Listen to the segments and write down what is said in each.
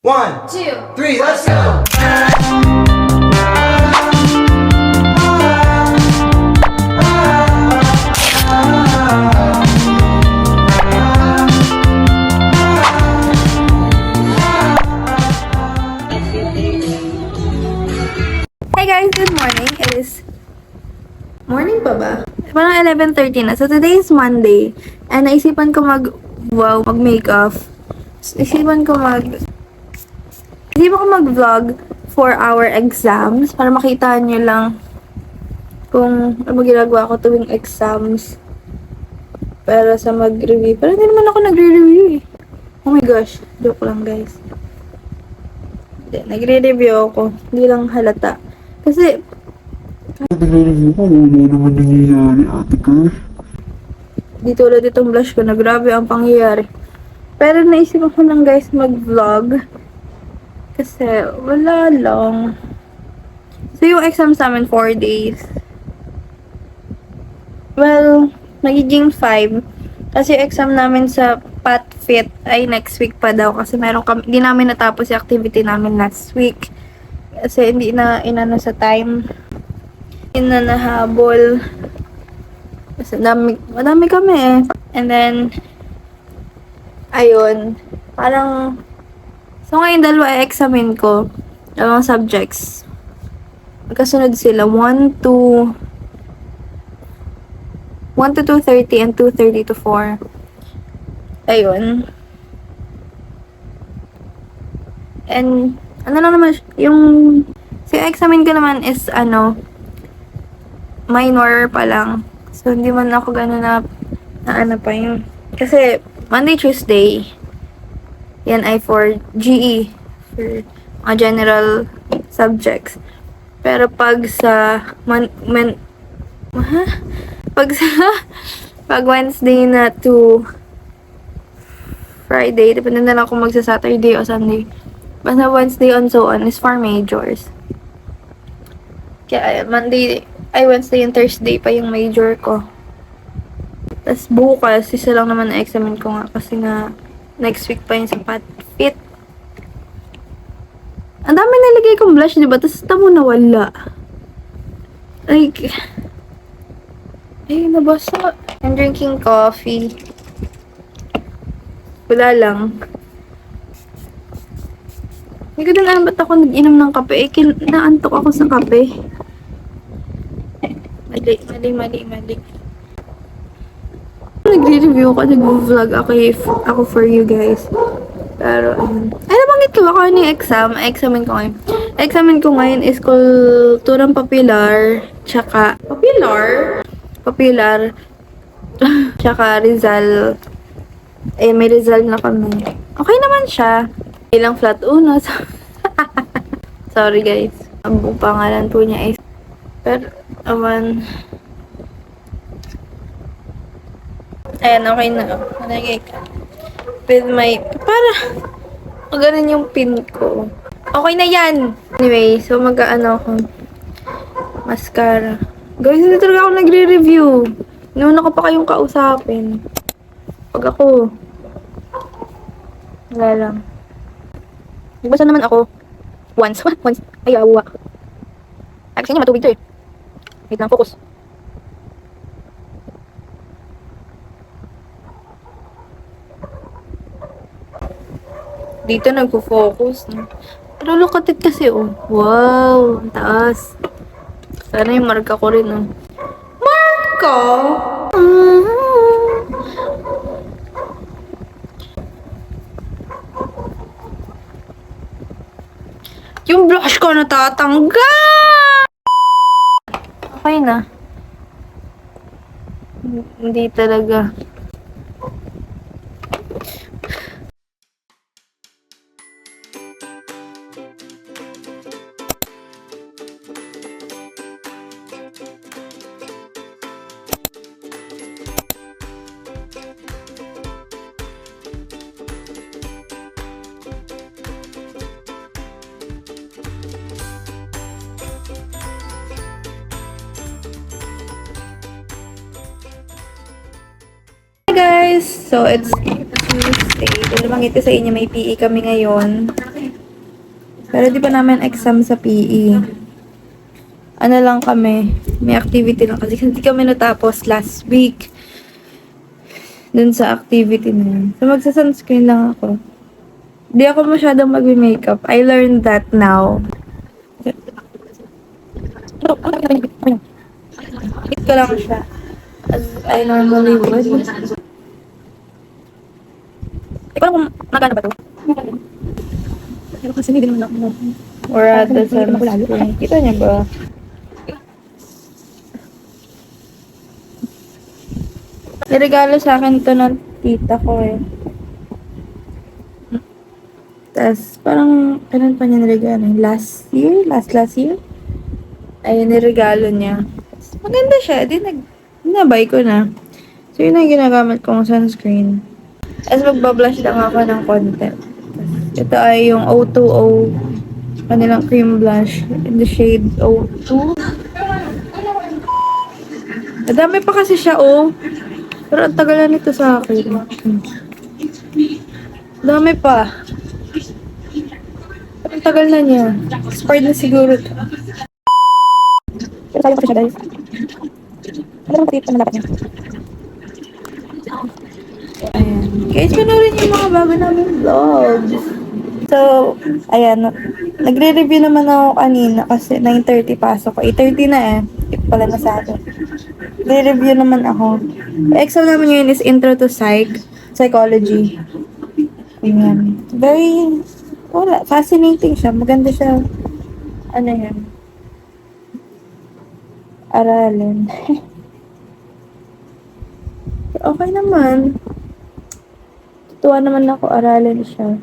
One, two, three, let's go! Hey guys, good morning. It is morning pa ba? Parang 11:30 na. So today is Monday. And naisipan ko mag-makeup. Naisipan ko mag-vlog for our exams para makita nyo lang kung ano ginagawa ko tuwing exams para sa mag-review. Pero hindi naman ako nagre-review eh. Oh my gosh, joke lang guys. Hindi, nagre-review ako. Hindi lang halata. Kasi Nagre-review ko, wala naman nangyayari, ate ko. di tulad itong blush ko na grabe ang pangyayari. Pero naisip ko lang guys mag-vlog. Kasi wala lang. So yung exams namin 4 days. Well, magiging 5. Kasi exam namin sa PatFit ay next week pa daw. Kasi di namin natapos yung activity namin last week. Kasi hindi na inano sa time. Hindi na nahabol. Kasi madami kami eh. And then, ayun. Parang, so ngayon dalawa i-examine ko. Dalawang subjects. Magkasunod sila. 1 to 2:30 and 2:30 to 4. Ayun. And, ano lang naman, yung examine ko naman is, minor pa lang. So, hindi man ako gano'n na ano pa yun. Kasi, Monday, Tuesday, yan ay for GE, for mga general subjects. Pero pag sa, pag Wednesday na to Friday, depende na lang kung magsa-Saturday o Sunday. Basta Wednesday on so on is for majors. Kaya Wednesday and Thursday pa yung major ko. Tapos bukas, isa lang naman na-examine ko nga kasi nga next week pa yung sa PatFit. Ang dami nalagay kong blush, diba? Tapos tamo nawala. Like, ay, nabasa. I'm drinking coffee. Wala lang. Hindi ko din alam ba't ako nag-inom ng kape. Naantok ako sa kape. Mali. Nagre-review ko, nag-vlog ako for you guys. Pero, ay, nabanggit ko ba kung ano yung exam? Examine ko ngayon is Kulturang Popular, tsaka, Popular, tsaka Rizal. Eh, may Rizal na kami. Okay naman siya. Ilang flat uno. Sorry guys. Ang buong pangalan po niya is pero, ayan, okay na. Nalagay ka. With my, para, ganun yung pin ko. Okay na yan! Anyway, so ako. Mascara. Guys, hindi talaga ako nagre-review. Noon ako pa kayong kausapin. Pag ako, wala lang. Nagbasa naman ako. Once. Ay, awa. Ay, kasi niya matubig to eh. Wait lang, focus. Dito nagpo-focus. Pero look at it kasi, oh. Wow, ang taas. Sana yung marka ko rin, oh. Marka? Yung blush ko natatanggal! Okay na. Hindi talaga. Guys, so it's Tuesday. Nabanggit ko sa inyo may PE kami ngayon. Pero di pa namin exam sa PE. Ano lang kami, may activity lang kasi hindi kami natapos last week dun sa activity na yun. So, magsa-sunscreen lang ako. Di ako masyadong mag-makeup. I learned that now. Hit ko lang siya. As I normally would. Ikaw kung nagana ba to? Pero kasi hindi naman ako. Or at the sunscreen. Kita niya ba? Niregalo sa akin to ng tita ko eh. Tapos, parang, kailan pa niya niregalo? Last year? Last year? Ayun, niregalo niya. Tapos, maganda siya. Di, nabay ko na. So, yun ang ginagamit kong sunscreen. Tapos, magbablush lang ako ng konti. Ito ay yung O2O kanilang cream blush in the shade O2. Madami pa kasi siya, oh. Pero ang tagal na nito sa akin. Dami pa. Ang tagal na niya. Expired na siguro ito. Pero sayang pa siya, guys. Ano naman pati ito na dapat niya? Ayan. Guys, panoorin yung mga bago namin vlogs. So, ayan. Nagre-review naman ako kanina kasi 9:30 pasok ko. 8:30 na eh. Ito pala na sa akin. Nagre-review naman ako. Exam naman yun is Intro to Psychology. Ayan. Very, fascinating siya. Maganda siya. Ano yan? Aralin. Okay naman. Tuwa naman ako, aralin siya.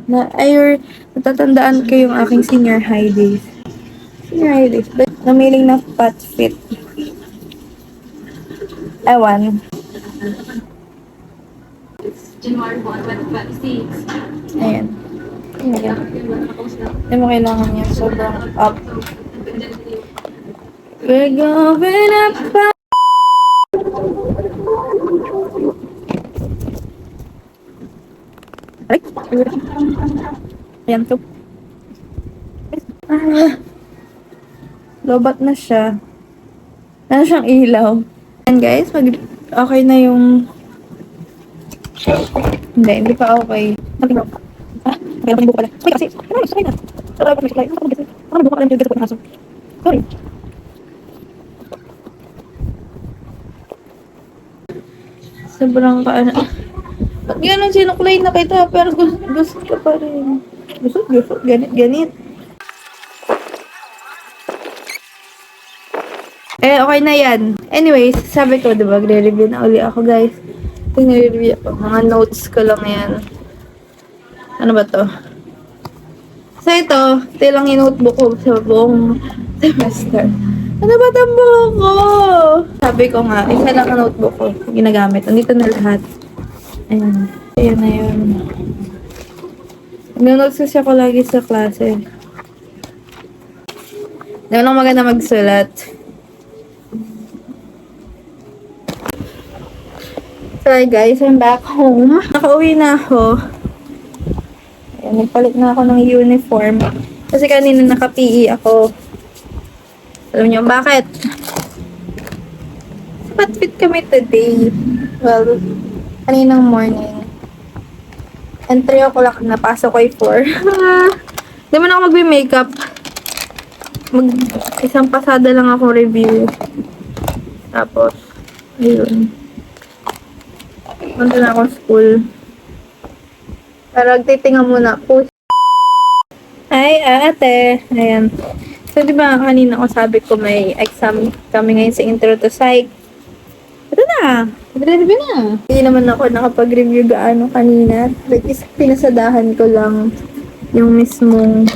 Natatandaan ko yung aking senior high days. Senior high days. Namiling na fat fit. Ewan. January 1, 2026. Ayan. Ayan. Hindi mo kailangan niya. Sobrang up. We're going up. Ay! Ayan to. Lobat na siya. Ano siyang ilaw. And guys, okay na yung... Hindi pa okay. Something wrong. Kaya yung buko pala. Uy, kasi, sorry na. Sorry na. Sorry na. Buko pala yung gaso ko ng aso. Sorry. Sobrang kaano. Ba't gano'n sinuklay na kita? Pero gusto ka pa rin. Gusto. Ganit. Okay na yan. Anyways, sabi ko, diba, gre-review na uli ako, guys. Nire-review ako. Mga notes ko lang yan. Ano ba to? So, ito lang yung notebook ko sa buong semester. Ano ba ang buhok ko? Sabi ko nga, isa lang ang notebook ko. Ginagamit. Andito na lahat. Ayan. Ayan na yun. Nanonotes kasi ako lagi sa klase. Hindi lang maganda magsulat. So guys, I'm back home. Nakauwi na ako. Ayan, nagpalit na ako ng uniform. Kasi kanina naka-PE ako. Alam niyo bakit? Fat fit kami today. Well, kaninang morning. And 3 o'clock na, pasok ko ay 4. Hindi man ako magbe-makeup. Isang pasada lang ako review. Tapos, ayun. Punta na ako school. Pero titinga muna po. Ay, ate. Ayan. So, di ba kanina ko sabi ko may exam kami ngayon sa Intro to Psych. Ito na. Nag-review na. Hindi naman ako nakapag-review gaano kanina. Like, pinasadahan ko lang yung mismong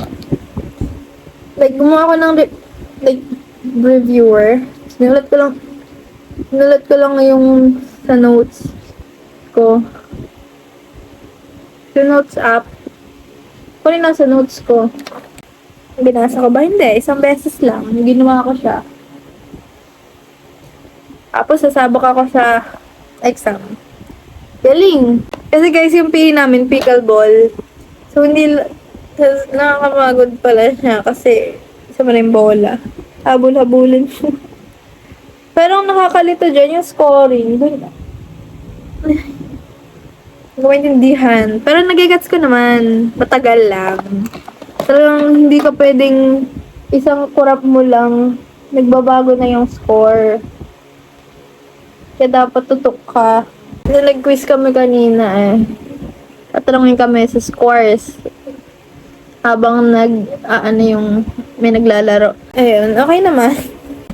gumawa ko ng reviewer. Ninulat ko lang yung sa notes ko. Sa notes app. Kunin lang sa notes ko. Binasa ko ba? Hindi. Isang beses lang. Ginawa ko siya. Tapos sasabak ako sa exam. Galing! Kasi guys, yung PE namin, pickleball. So, hindi Tapos nakakapagod pala siya kasi isa mo na yung bola. Habol-habulin siya. Pero ang nakakalito dyan yung scoring. Doon na. Hindi ko maintindihan. Pero nagigets ko naman. Matagal lang. Talagang hindi ka pwedeng isang kurap mo lang nagbabago na yung score. Kaya dapat tutok ka. Nung nag-quiz kami kanina tatanungin kami sa scores. Habang ano yung may naglalaro. Ayun, okay naman.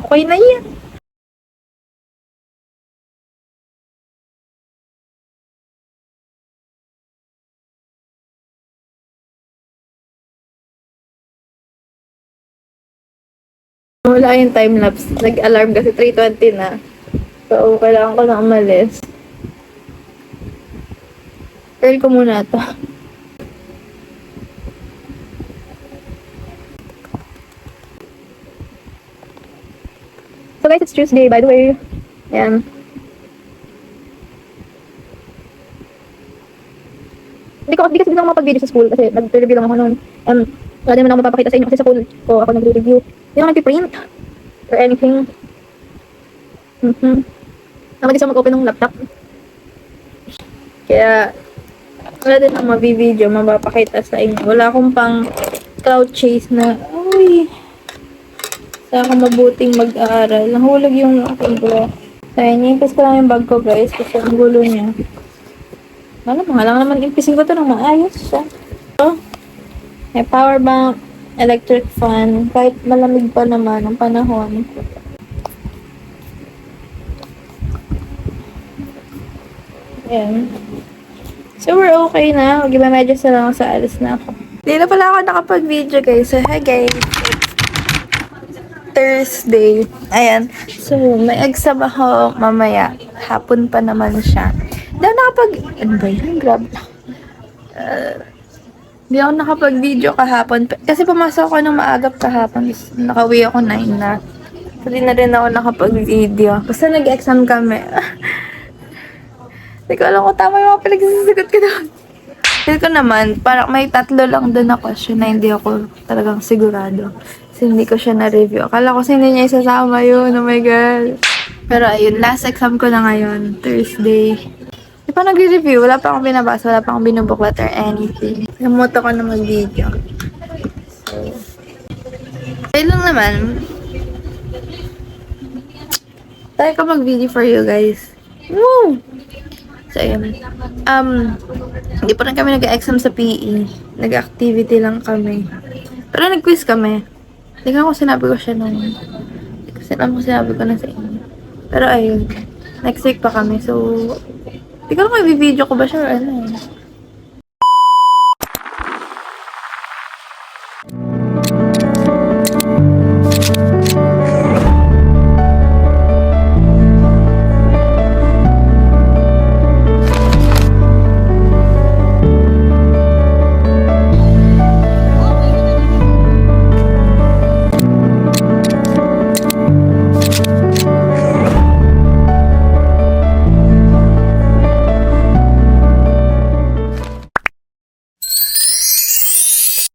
Okay na yan. Wala yung time-lapse. Nag-alarm kasi 3:20 na. So, kailangan ko na umalis. Curl ko muna to. So guys, it's Tuesday, by the way. Ayan. Hindi kasi din ako mapag-video sa school kasi nag-review lang ako noon. Wala din naman ako mapapakita sa inyo kasi sa school ko ako nag-review. Hindi ako nag-print or anything. Ako din sa mag-open ng laptop. Kaya, wala din ako mabibideo, mapapakita sa inyo. Wala akong pang cloud chase na, uy, sa ako mabuting mag-aaral. Nahulog yung aking gulo. So, iniimpis ko lang yung bag ko, guys, kasi ang gulo niya. Mga lang naman impisin ko to ng maayos siya. So, may power bank, electric fan, kahit malamig pa naman ang panahon. Ayan. So, we're okay na. Mag-iba-medyas na lang sa alis na ako. Hindi na pala ako nakapag-video, guys. So, hi, guys. Thursday. Ayan. So, may exam ako mamaya. Hapon pa naman siya. Hindi ako ano ba yun? Grab. Hindi ako nakapag-video kahapon. Kasi pumasok ako ng maagap kahapon. Nakauwi ako 9 na. So, di na rin ako nakapag-video. Basta nag-exam kami. Hindi ko alam kung tama yung mga pinagsasagot ko doon. Feel ko naman, parang may 3 lang doon na question na hindi ako talagang sigurado. Kasi hindi ko siya na-review. Akala ko hindi niya isasama yun. Oh my God. Pero ayun, last exam ko na ngayon. Thursday. Hindi pa nagre-review. Wala pa akong binabasa. Wala pa akong binubuklat or anything. Namuto ko na mag-video. So, ayun lang naman. Tayo ko mag-video for you guys. Woo! So, ayun. Hindi pa rin kami nag-exam sa PE. Nag-activity lang kami. Pero nag-quiz kami. Hindi ko sinabi ko siya nung... Kasi alam ko sinabi ko na sa inyo. Pero ayun. Next week pa kami. So, hindi ko lang kung i-video ko ba siya or ano.